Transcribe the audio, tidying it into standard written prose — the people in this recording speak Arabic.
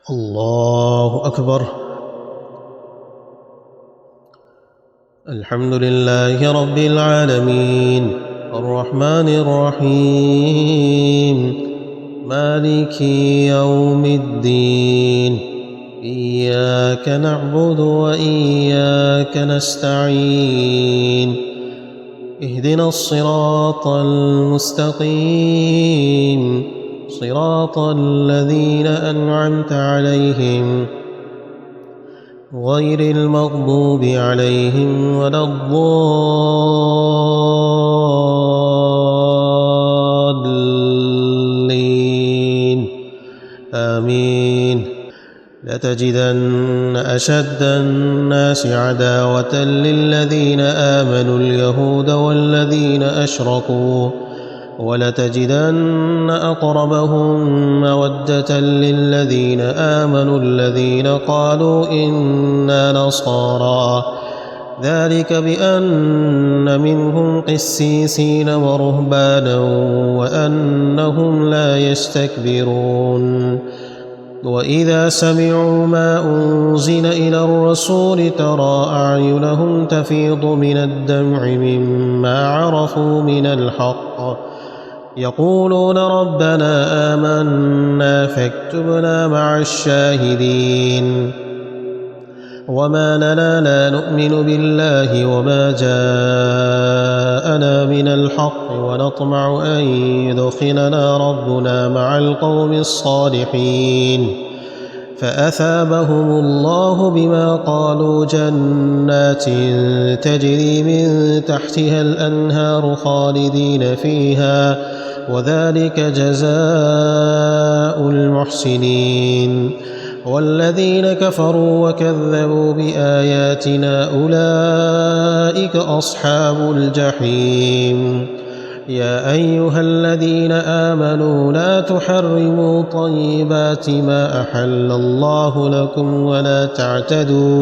الله أكبر. الحمد لله رب العالمين الرحمن الرحيم مالك يوم الدين إياك نعبد وإياك نستعين اهدنا الصراط المستقيم صراط الذين أنعمت عليهم غير المغضوب عليهم ولا الضالين آمين. لتجدن أشد الناس عداوة للذين آمنوا اليهود والذين أشركوا ولتجدن أقربهم مودة للذين آمنوا الذين قالوا إنا نصارى ذلك بأن منهم قسيسين ورهبانا وأنهم لا يستكبرون. وإذا سمعوا ما أنزل إلى الرسول ترى أعينهم تفيض من الدمع مما عرفوا من الحق يقولون ربنا آمنا فاكتبنا مع الشاهدين. وما لنا لا نؤمن بالله وما جاءنا من الحق ونطمع أن يدخلنا ربنا مع القوم الصالحين فأثابهم الله بما قالوا جنات تجري من تحتها الأنهار خالدين فيها وذلك جزاء المحسنين. والذين كفروا وكذبوا بآياتنا أولئك أصحاب الجحيم. يا أيها الذين آمنوا لا تحرموا طيبات ما أحل الله لكم ولا تعتدوا